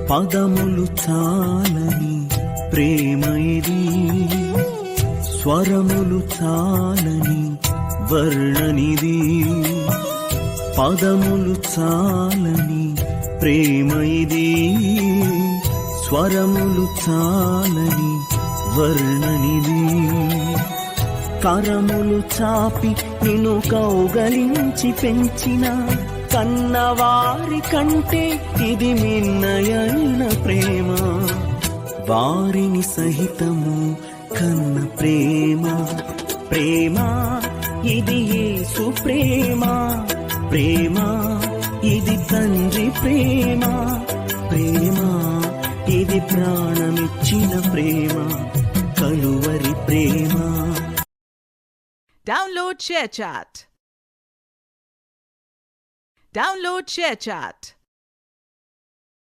పదములు చాలని ప్రేమ ఇది, స్వరములు చాలని వర్ణనిది. పదములు చాలని ప్రేమ ఇది, స్వరములు చాలని వర్ణనిది. కరములు చాపి నిన్ను కౌగలించి పెంచిన కన్నవారి కంటే ఇది మిన్నయైన ప్రేమ. వారిని సహితము కన్న ప్రేమ. ప్రేమ ఇది యేసు ప్రేమ. ప్రేమ ఇది తండ్రి ప్రేమ. ప్రేమ ఇది ప్రాణమిచ్చిన ప్రేమ, కలువరి ప్రేమ. Download ShareChat. Download ShareChat.